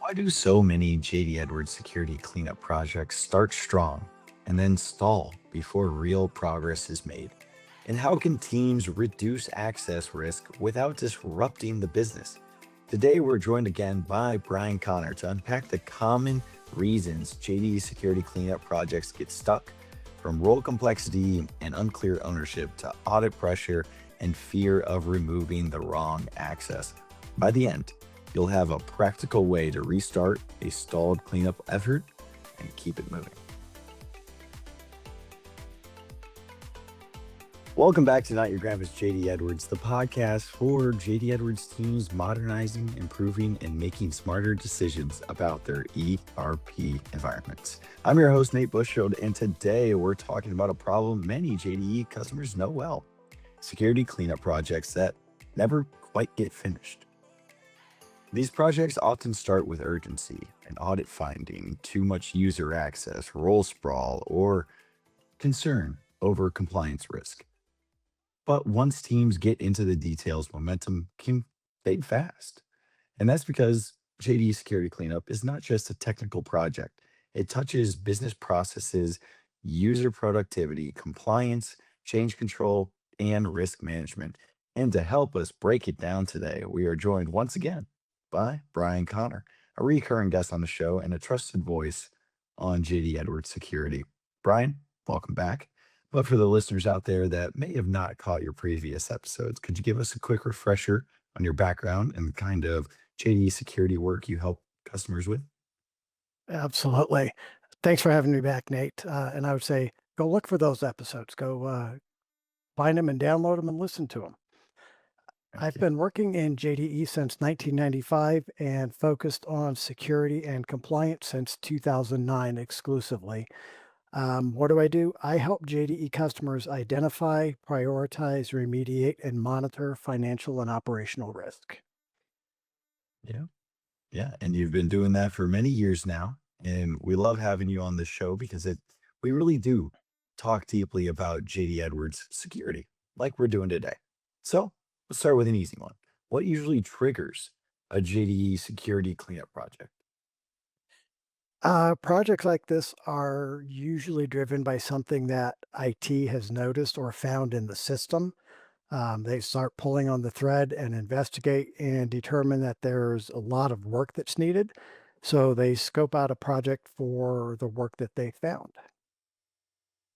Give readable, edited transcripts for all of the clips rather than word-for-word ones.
Why do so many JD Edwards security cleanup projects start strong and then stall before real progress is made? And how can teams reduce access risk without disrupting the business? Today, we're joined again by Brian Connor to unpack the common reasons JD security cleanup projects get stuck, from role complexity and unclear ownership to audit pressure and fear of removing the wrong access. By the end, you'll have a practical way to restart a stalled cleanup effort and keep it moving. Welcome back to Not Your Grandpa's JD Edwards, the podcast for JD Edwards teams modernizing, improving, and making smarter decisions about their ERP environments. I'm your host, Nate Bushfield, and today we're talking about a problem many JDE customers know well: security cleanup projects that never quite get finished. These projects often start with urgency, an audit finding, too much user access, role sprawl, or concern over compliance risk. But once teams get into the details, momentum can fade fast. And that's because JD Security Cleanup is not just a technical project, it touches business processes, user productivity, compliance, change control, and risk management. And to help us break it down today, we are joined once again by Brian Connor, a recurring guest on the show and a trusted voice on JD Edwards Security. Brian, welcome back. But for the listeners out there that may have not caught your previous episodes, could you give us a quick refresher on your background and the kind of JD security work you help customers with? Absolutely. Thanks for having me back, Nate. And I would say go look for those episodes. Go find them and download them and listen to them. Thank I've you. been working in JDE since 1995 and focused on security and compliance since 2009 exclusively. What do? I help JDE customers identify, prioritize, remediate, and monitor financial and operational risk. Yeah. Yeah. And you've been doing that for many years now. And we love having you on this show because we really do talk deeply about JD Edwards security, like we're doing today. So let's start with an easy one. What usually triggers a JDE security cleanup project? Projects like this are usually driven by something that IT has noticed or found in the system. They start pulling on the thread and investigate and determine that there's a lot of work that's needed. So they scope out a project for the work that they found.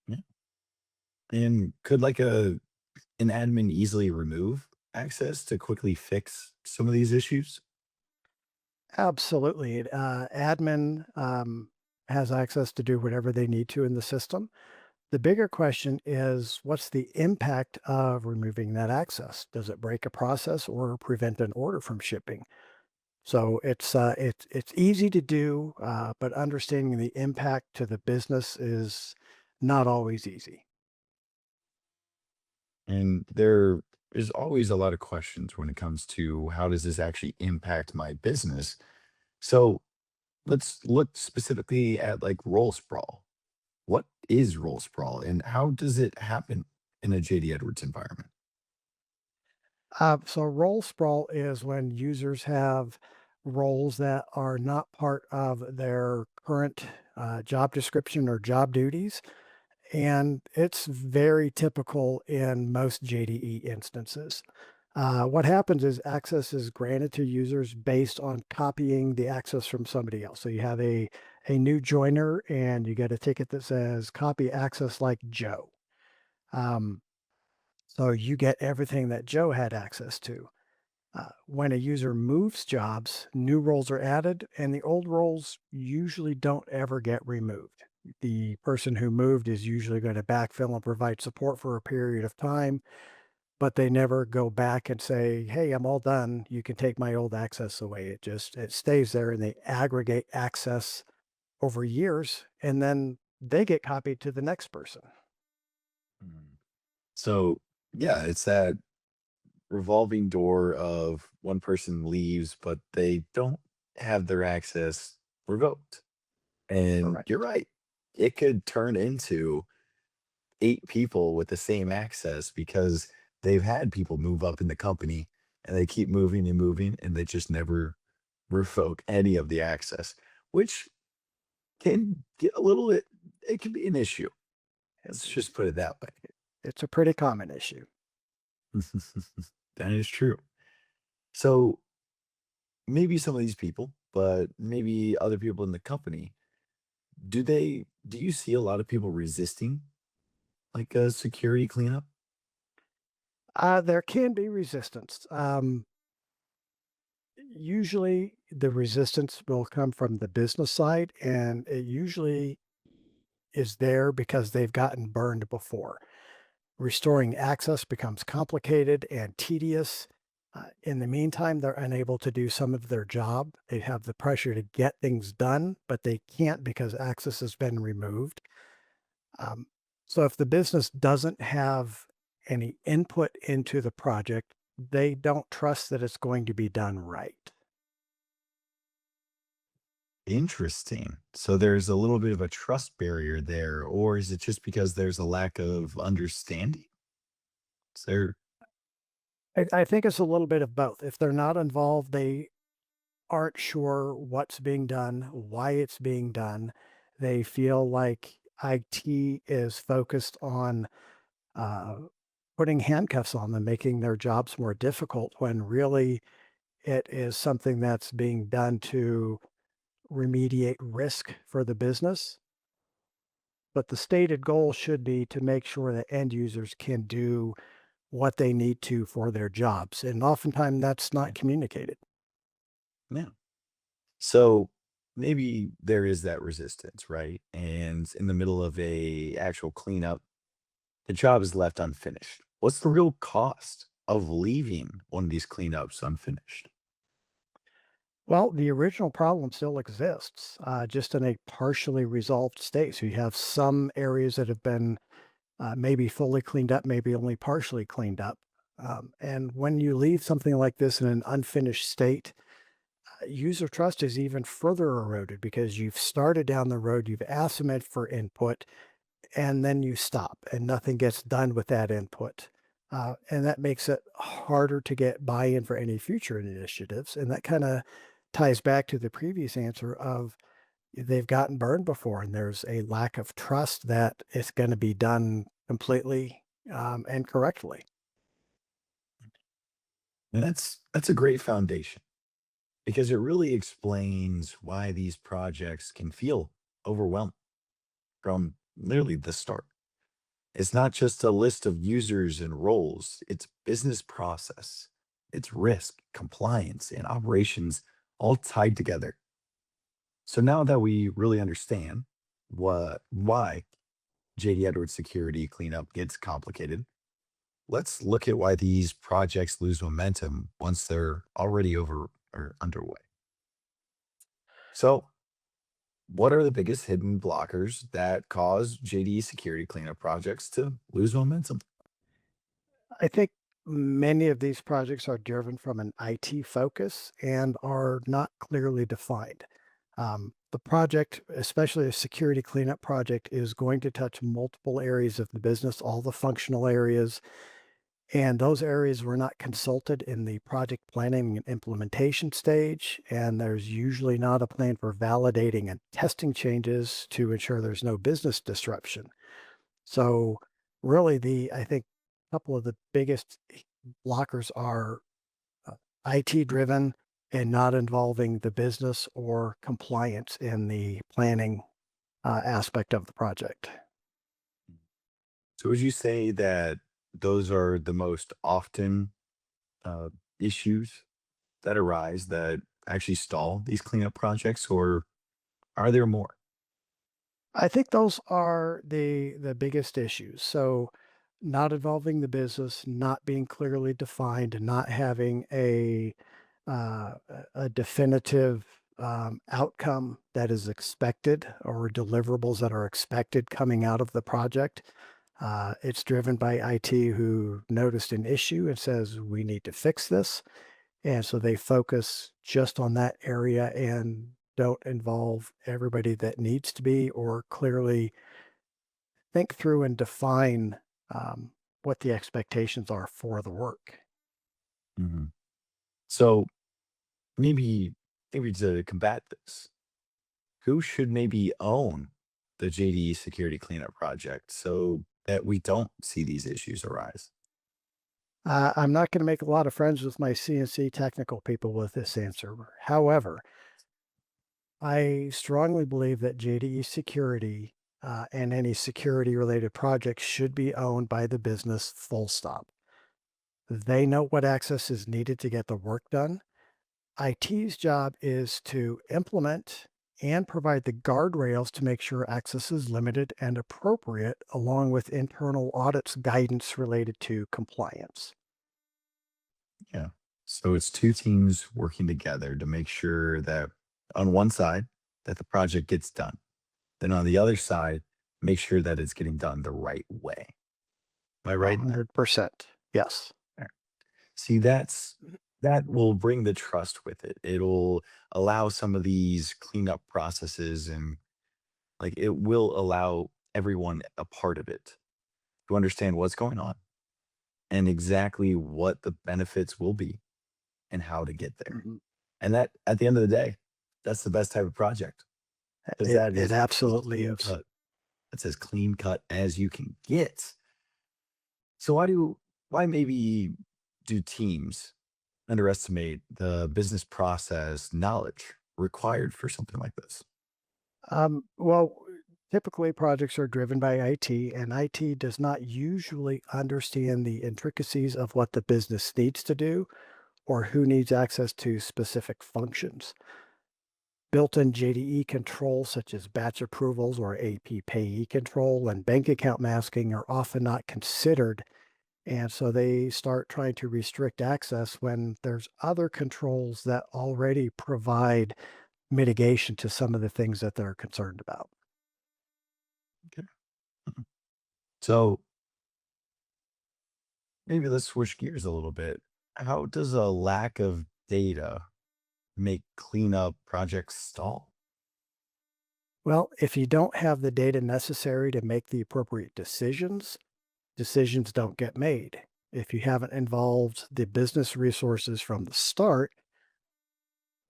Yeah. And could an admin easily remove access to quickly fix some of these issues? Absolutely. Admin has access to do whatever they need to in the system. The bigger question is, what's the impact of removing that access? Does it break a process or prevent an order from shipping? So it's easy to do, but understanding the impact to the business is not always easy. And there is always a lot of questions when it comes to how does this actually impact my business? So let's look specifically at like role sprawl. What is role sprawl and how does it happen in a JD Edwards environment? So role sprawl is when users have roles that are not part of their current job description or job duties. And it's very typical in most JDE instances. What happens is access is granted to users based on copying the access from somebody else. So you have a new joiner and you get a ticket that says copy access like Joe. Um, so you get everything that Joe had access to. When a user moves jobs, new roles are added, and the old roles usually don't ever get removed. The person who moved is usually going to backfill and provide support for a period of time, but they never go back and say, "Hey, I'm all done. You can take my old access away." It stays there, and they aggregate access over years, and then they get copied to the next person. Mm. So yeah, it's that revolving door of one person leaves, but they don't have their access revoked. And Correct. you're right. It could turn into 8 people with the same access because they've had people move up in the company and they keep moving and moving and they just never revoke any of the access, which can get a little bit, it can be an issue. Let's just put it that way. It's a pretty common issue. That is true. So maybe some of these people, but maybe other people in the company, do you see a lot of people resisting like a security cleanup? There can be resistance. Usually, the resistance will come from the business side, and it usually is there because they've gotten burned before. Restoring access becomes complicated and tedious. In the meantime, they're unable to do some of their job. They have the pressure to get things done, but they can't because access has been removed. Um, so if the business doesn't have any input into the project, they don't trust that it's going to be done right. Interesting. So there's a little bit of a trust barrier there, or is it just because there's a lack of understanding? Is there I think it's a little bit of both. If they're not involved, they aren't sure what's being done, why it's being done. They feel like IT is focused on uh, putting handcuffs on them, making their jobs more difficult when really it is something that's being done to remediate risk for the business. But the stated goal should be to make sure that end users can do what they need to for their jobs. And oftentimes that's yeah, not communicated. yeah. So maybe there is that resistance, right? And in the middle of a actual cleanup, the job is left unfinished. What's the real cost of leaving one of these cleanups unfinished? Well, the original problem still exists, just in a partially resolved state. So you have some areas that have been maybe fully cleaned up, maybe only partially cleaned up. And when you leave something like this in an unfinished state, user trust is even further eroded because you've started down the road, you've asked them for input, and then you stop and nothing gets done with that input. And that makes it harder to get buy-in for any future initiatives. And that kind of ties back to the previous answer of they've gotten burned before, and there's a lack of trust that it's going to be done completely and correctly. And that's a great foundation because it really explains why these projects can feel overwhelming from literally the start. It's not just a list of users and roles, it's business process, it's risk, compliance, and operations all tied together. So now that we really understand why JD Edwards security cleanup gets complicated, let's look at why these projects lose momentum once they're already over or underway. So, what are the biggest hidden blockers that cause JD security cleanup projects to lose momentum? I think many of these projects are driven from an IT focus and are not clearly defined. The project, especially a security cleanup project, is going to touch multiple areas of the business, all the functional areas, and those areas were not consulted in the project planning and implementation stage. And there's usually not a plan for validating and testing changes to ensure there's no business disruption. So really I think a couple of the biggest blockers are IT driven and not involving the business or compliance in the planning aspect of the project. So, would you say that those are the most often uh, issues that arise that actually stall these cleanup projects, or are there more? I think those are the biggest issues. So not involving the business, not being clearly defined, and not having a definitive outcome that is expected or deliverables that are expected coming out of the project. It's driven by IT who noticed an issue and says, we need to fix this. And so they focus just on that area and don't involve everybody that needs to be or clearly think through and define what the expectations are for the work. Mhm. So, maybe maybe to combat this, who should maybe own the JDE security cleanup project so that we don't see these issues arise? I'm not going to make a lot of friends with my CNC technical people with this answer. However, I strongly believe that JDE security and any security related projects should be owned by the business, full stop. They know what access is needed to get the work done. IT's job is to implement and provide the guardrails to make sure access is limited and appropriate, along with internal audits guidance related to compliance. Yeah. So it's two teams working together to make sure that on one side that the project gets done. Then on the other side, make sure that it's getting done the right way. Am I right in that? 100%. Yes. There. See, that will bring the trust with it. It'll allow some of these cleanup processes and like it will allow everyone a part of it to understand what's going on and exactly what the benefits will be and how to get there. Mhm. And that at the end of the day, that's the best type of project because It, that it is as absolutely clean is. cut. That's as clean cut as you can get. So why maybe do teams underestimate the business process knowledge required for something like this? Well, typically projects are driven by IT, and IT does not usually understand the intricacies of what the business needs to do or who needs access to specific functions. Built-in JDE controls such as batch approvals or AP payee control and bank account masking are often not considered. And so they start trying to restrict access when there's other controls that already provide mitigation to some of the things that they're concerned about. Okay. Mhm. So maybe let's switch gears a little bit. How does a lack of data make cleanup projects stall? Well, if you don't have the data necessary to make the appropriate decisions, decisions don't get made. If you haven't involved the business resources from the start,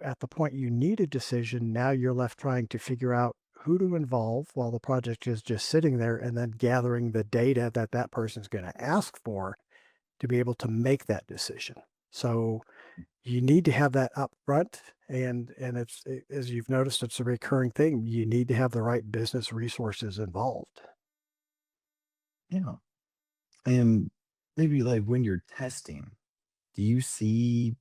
at the point you need a decision, now you're left trying to figure out who to involve while the project is just sitting there and then gathering the data that that person's going to ask for to be able to make that decision. So you need to have that up front and as you've noticed, it's a recurring thing. You need to have the right business resources involved. Yeah. And maybe like when you're testing, do you see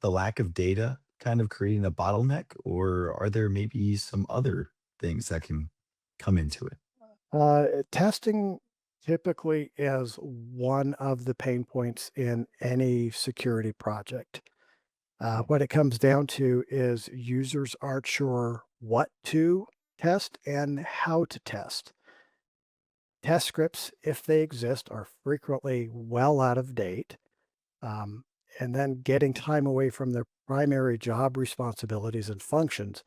the lack of data kind of creating a bottleneck, or are there maybe some other things that can come into it? Testing typically is one of the pain points in any security project. Yeah. What it comes down to is users aren't sure what to test and how to test. Test scripts, if they exist, are frequently well out of date. Um, and then getting time away from their primary job responsibilities and functions,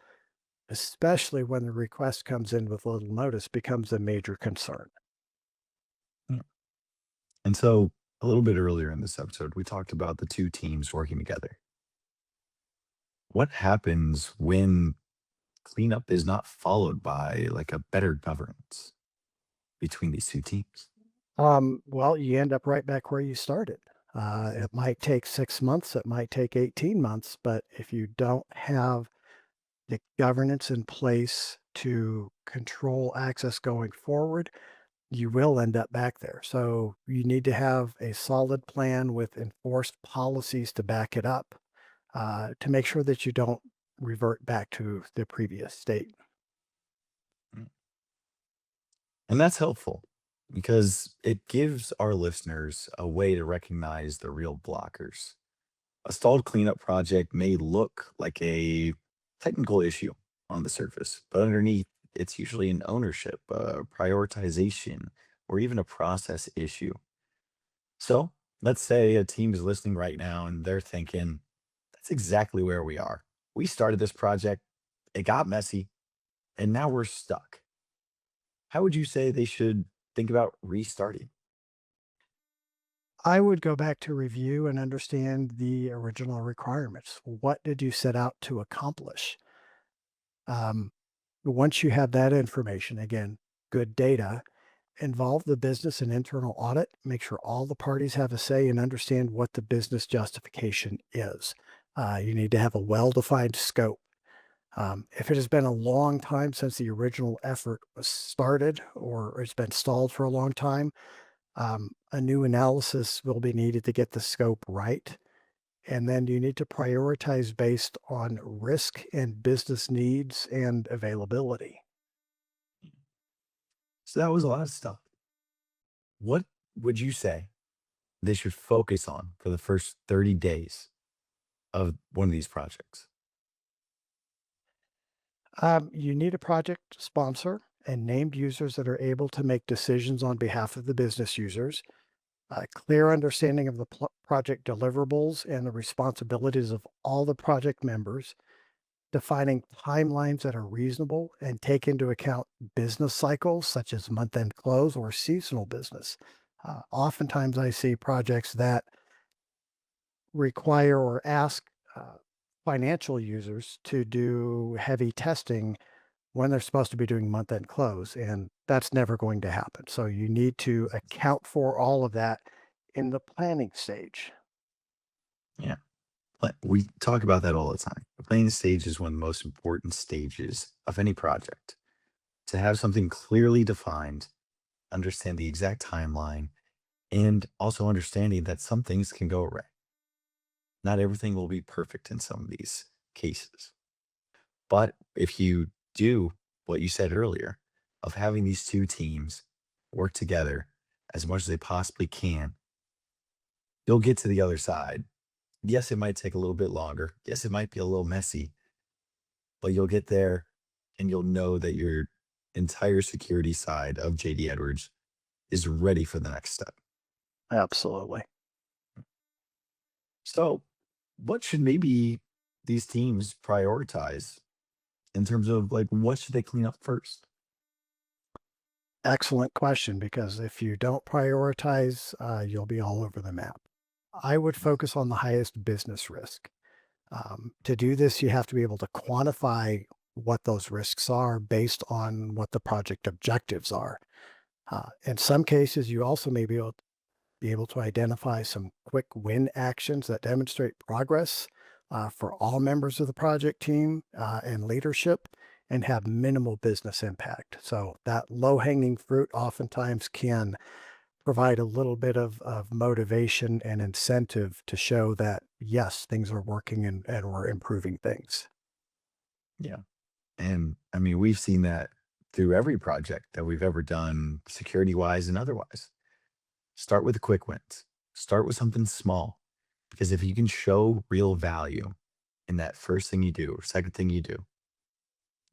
especially when the request comes in with little notice, becomes a major concern. Yeah. And so a little bit earlier in this episode, we talked about the two teams working together. What happens when cleanup is not followed by like a better governance between these two teams? Well, you end up right back where you started. It might take 6 months, it might take 18 months, but if you don't have the governance in place to control access going forward, you will end up back there. So you need to have a solid plan with enforced policies to back it up to make sure that you don't revert back to the previous state. Mm. And that's helpful because it gives our listeners a way to recognize the real blockers. A stalled cleanup project may look like a technical issue on the surface, but underneath, it's usually an ownership, prioritization, or even a process issue. So let's say a team is listening right now and they're thinking, that's exactly where we are. We started this project, it got messy, and now we're stuck. How would you say they should think about restarting? I would go back to review and understand the original requirements. What did you set out to accomplish? Um, Once you have that information, again, good data, involve the business and internal audit. Make sure all the parties have a say and understand what the business justification is. You need to have a well defined scope. If it has been a long time since the original effort was started or it's been stalled for a long time, a new analysis will be needed to get the scope right. And then you need to prioritize based on risk and business needs and availability. So that was a lot of stuff. What would you say they should focus on for the first 30 days of one of these projects? You need a project sponsor and named users that are able to make decisions on behalf of the business users, a clear understanding of the project deliverables and the responsibilities of all the project members, defining timelines that are reasonable and take into account business cycles such as month end close or seasonal business. Oftentimes, I see projects that require or ask financial users to do heavy testing when they're supposed to be doing month end close, and that's never going to happen. So you need to account for all of that in the planning stage. Yeah. We talk about that all the time. The planning stage is one of the most important stages of any project. To have something clearly defined, understand the exact timeline, and also understanding that some things can go awry. Not everything will be perfect in some of these cases. But if you do what you said earlier of having these two teams work together as much as they possibly can, you'll get to the other side. Yes, it might take a little bit longer. Yes, it might be a little messy, but you'll get there and you'll know that your entire security side of JD Edwards is ready for the next step. Absolutely. So, what should maybe these teams prioritize in terms of like what should they clean up first? Excellent question, because if you don't prioritize, you'll be all over the map. I would focus on the highest business risk. To do this, you have to be able to quantify what those risks are based on what the project objectives are. In some cases, you also may be able to identify some quick win actions that demonstrate progress for all members of the project team and leadership and have minimal business impact. So that low hanging fruit oftentimes can provide a little bit of motivation and incentive to show that, yes, things are working and we're improving things. Yeah. And I mean, we've seen that through every project that we've ever done, security wise and otherwise. Start with the quick wins, start with something small. Because if you can show real value in that first thing you do or second thing you do,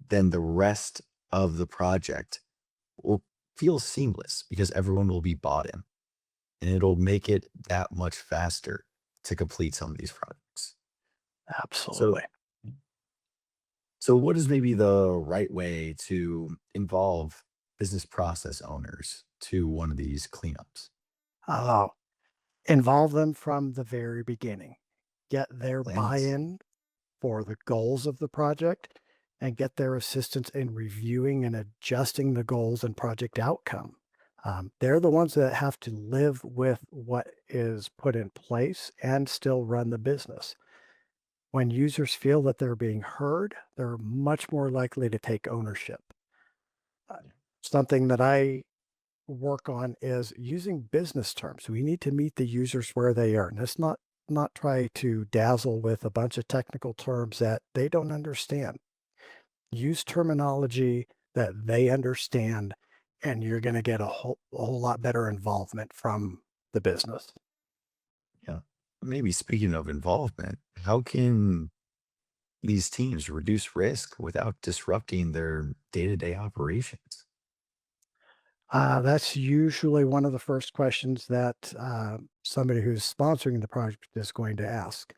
then the rest of the project will feel seamless because everyone will be bought in and it'll make it that much faster to complete some of these projects. So, Absolutely. so what is maybe the right way to involve business process owners to one of these cleanups? Uh, Involve them from the very beginning. Get their Plans? buy-in for the goals of the project and get their assistance in reviewing and adjusting the goals and project outcome. They're the ones that have to live with what is put in place and still run the business. When users feel that they're being heard, they're much more likely to take ownership. Uh, Something that I work on is using business terms. We need to meet the users where they are. And let's not try to dazzle with a bunch of technical terms that they don't understand. Use terminology that they understand, and you're going to get a whole lot better involvement from the business. Yeah. Maybe speaking of involvement, how can these teams reduce risk without disrupting their day-to-day operations? That's usually one of the first questions that somebody who's sponsoring the project is going to ask.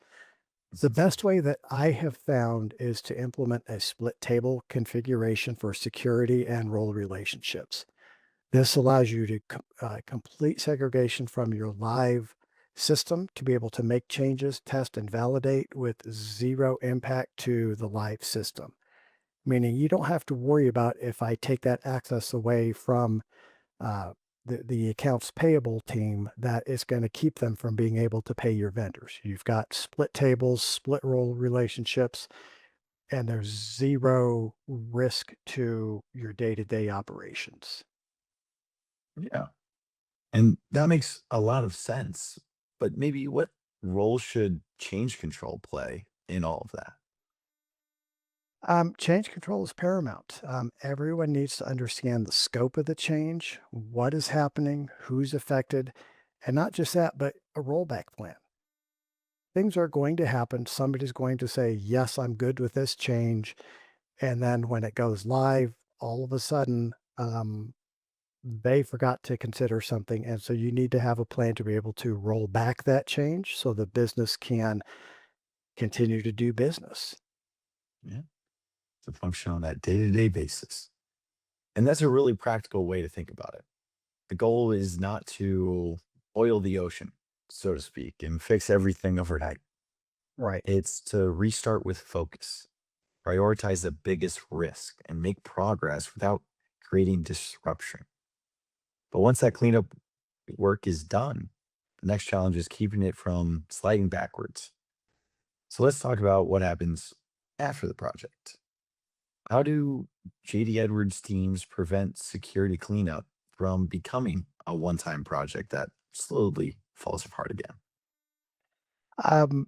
The best way that I have found is to implement a split table configuration for security and role relationships. This allows you to complete segregation from your live system to be able to make changes, test, and validate with zero impact to the live system. Meaning you don't have to worry about if I take that access away from uh, the accounts payable team, that is going to keep them from being able to pay your vendors. You've got split tables, split role relationships, and there's zero risk to your day-to-day operations. Yeah. And that makes a lot of sense. But maybe what role should change control play in all of that? Change control is paramount. Everyone needs to understand the scope of the change, what is happening, who's affected, and not just that, but a rollback plan. Things are going to happen. Somebody's going to say, yes, I'm good with this change. And then when it goes live, all of a sudden, they forgot to consider something. And so you need to have a plan to be able to roll back that change so the business can continue to do business. Yeah. To function on that day to day basis. And that's a really practical way to think about it. The goal is not to oil the ocean, so to speak, and fix everything overnight. Right. It's to restart with focus, prioritize the biggest risk, and make progress without creating disruption. But once that cleanup work is done, the next challenge is keeping it from sliding backwards. So let's talk about what happens after the project. How do JD Edwards teams prevent security cleanup from becoming a one time project that slowly falls apart again? Um,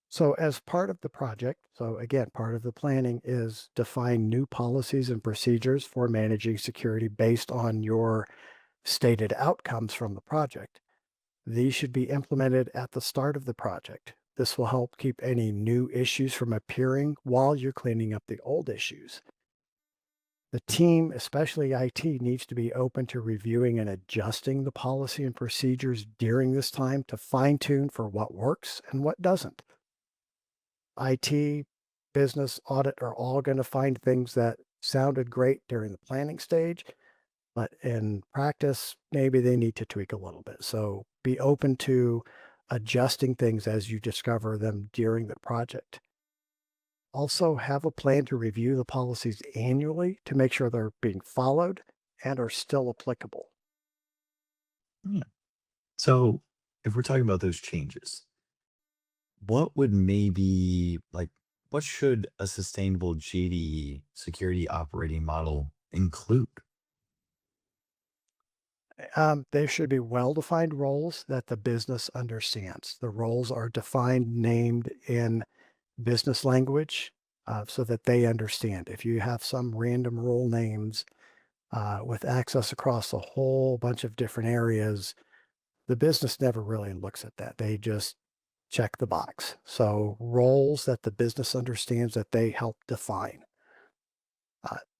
so as part of the project, so again, part of the planning is define new policies and procedures for managing security based on your stated outcomes from the project. These should be implemented at the start of the project. This will help keep any new issues from appearing while you're cleaning up the old issues. The team, especially IT, needs to be open to reviewing and adjusting the policy and procedures during this time to fine tune for what works and what doesn't. IT, business, audit are all going to find things that sounded great during the planning stage, but in practice, maybe they need to tweak a little bit. So be open to adjusting things as you discover them during the project. Also, have a plan to review the policies annually to make sure they're being followed and are still applicable. Yeah. So, if we're talking about those changes, what would maybe like what should a sustainable JDE security operating model include? There should be well defined roles that the business understands. The roles are defined, named in business language so that they understand. If you have some random role names with access across a whole bunch of different areas, the business never really looks at that. They just check the box. So, roles that the business understands that they help define,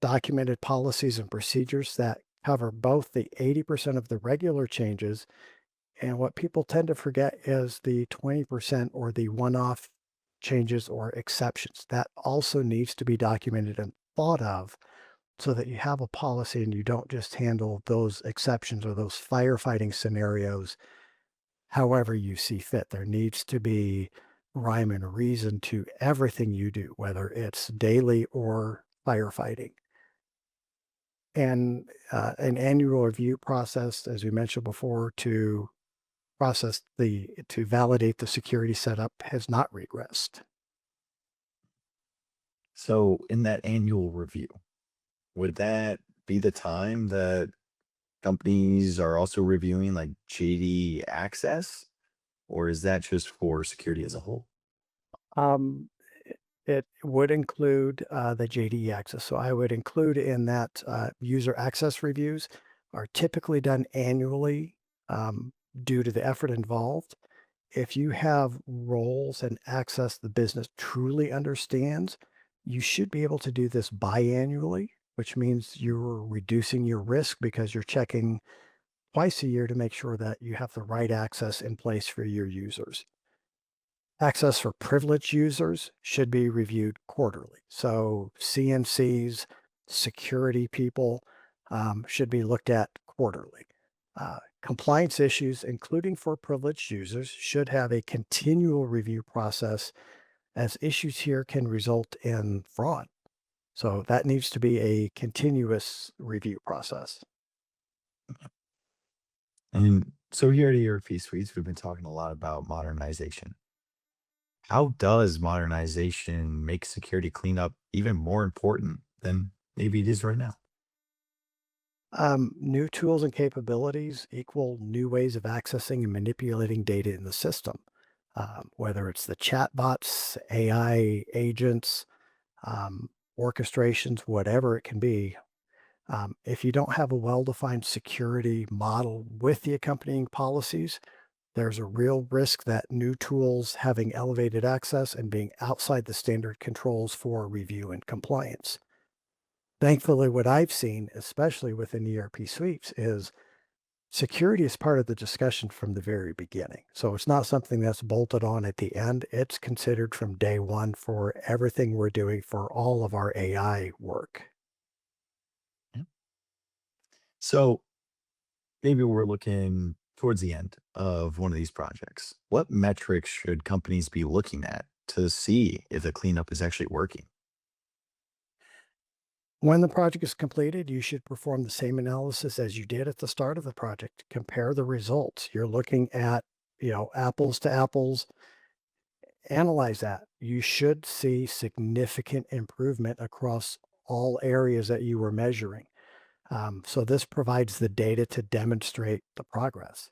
documented policies and procedures that cover both the 80% of the regular changes. And what people tend to forget is the 20% or the one off changes or exceptions. That also needs to be documented and thought of so that you have a policy and you don't just handle those exceptions or those firefighting scenarios however you see fit. There needs to be rhyme and reason to everything you do, whether it's daily or firefighting. And an annual review process, as we mentioned before, to validate the security setup has not regressed. So, in that annual review, would that be the time that companies are also reviewing like JD access, or is that just for security as a whole? Um, it would include the JDE access. So I would include in that user access reviews are typically done annually due to the effort involved. If you have roles and access the business truly understands, you should be able to do this biannually, which means you're reducing your risk because you're checking twice a year to make sure that you have the right access in place for your users. Access for privileged users should be reviewed quarterly. So CNCs, security people should be looked at quarterly. Compliance issues, including for privileged users, should have a continual review process as issues here can result in fraud. So that needs to be a continuous review process. And so here at ERP Suites, we've been talking a lot about modernization. How does modernization make security cleanup even more important than maybe it is right now? New tools and capabilities equal new ways of accessing and manipulating data in the system, whether it's the chatbots, AI agents, um, orchestrations, whatever it can be. If you don't have a well defined security model with the accompanying policies, there's a real risk that new tools having elevated access and being outside the standard controls for review and compliance. Thankfully, what I've seen, especially within ERP suites, is security is part of the discussion from the very beginning. So it's not something that's bolted on at the end. It's considered from day one for everything we're doing for all of our AI work. Yeah. So maybe we're looking towards the end of one of these projects. What metrics should companies be looking at to see if the cleanup is actually working? When the project is completed, you should perform the same analysis as you did at the start of the project. Compare the results. You're looking at, apples to apples. Analyze that. You should see significant improvement across all areas that you were measuring. So this provides the data to demonstrate the progress.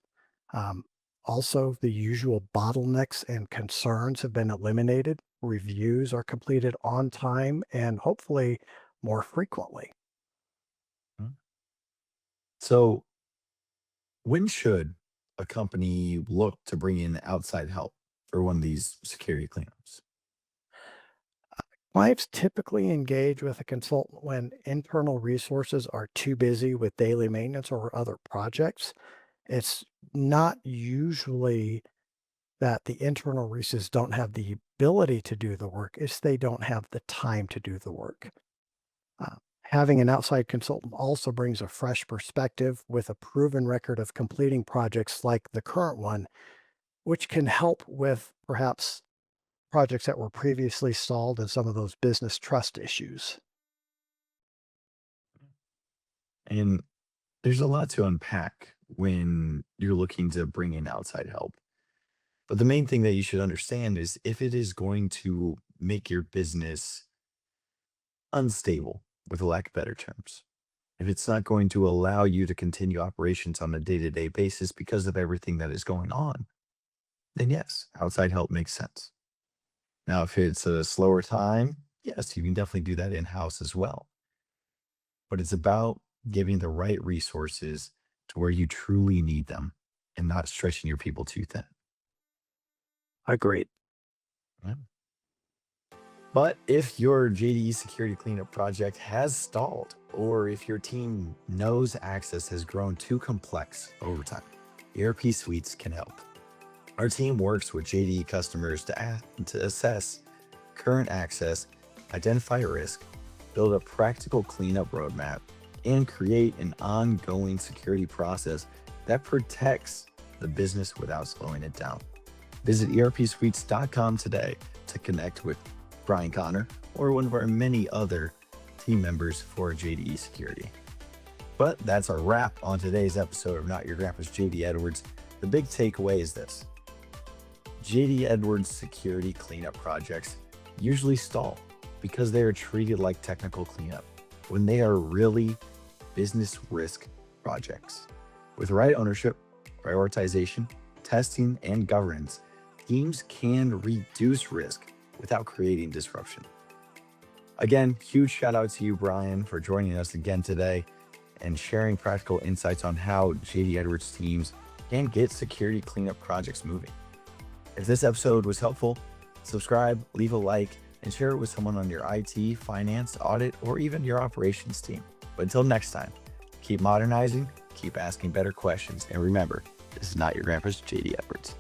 Um, Also, the usual bottlenecks and concerns have been eliminated. Reviews are completed on time and hopefully more frequently. Hmm. So, when should a company look to bring in outside help for one of these security cleanups? Clients typically engage with a consultant when internal resources are too busy with daily maintenance or other projects. It's not usually that the internal resources don't have the ability to do the work, it's they don't have the time to do the work. Having an outside consultant also brings a fresh perspective with a proven record of completing projects like the current one, which can help with perhaps projects that were previously stalled and some of those business trust issues. And there's a lot to unpack when you're looking to bring in outside help. But the main thing that you should understand is if it is going to make your business unstable, with a lack of better terms, if it's not going to allow you to continue operations on a day to day basis because of everything that is going on, then yes, outside help makes sense. Now, if it's a slower time, yes, you can definitely do that in house as well. But it's about giving the right resources to where you truly need them and not stretching your people too thin. Agreed. Right? But if your JDE security cleanup project has stalled, or if your team knows access has grown too complex over time, ERP Suites can help. Our team works with JDE customers to assess current access, identify risk, build a practical cleanup roadmap, and create an ongoing security process that protects the business without slowing it down. Visit erpsuites.com today to connect with Brian Connor or one of our many other team members for JDE Security. But that's our wrap on today's episode of Not Your Grandpa's JD Edwards. The big takeaway is this: JD Edwards security cleanup projects usually stall because they are treated like technical cleanup when they are really business risk projects. With the right ownership, prioritization, testing, and governance, teams can reduce risk without creating disruption. Again, huge shout out to you, Brian, for joining us again today and sharing practical insights on how JD Edwards teams can get security cleanup projects moving. If this episode was helpful, subscribe, leave a like, and share it with someone on your IT, finance, audit, or even your operations team. But until next time, keep modernizing, keep asking better questions, and remember, this is not your grandpa's JD Edwards.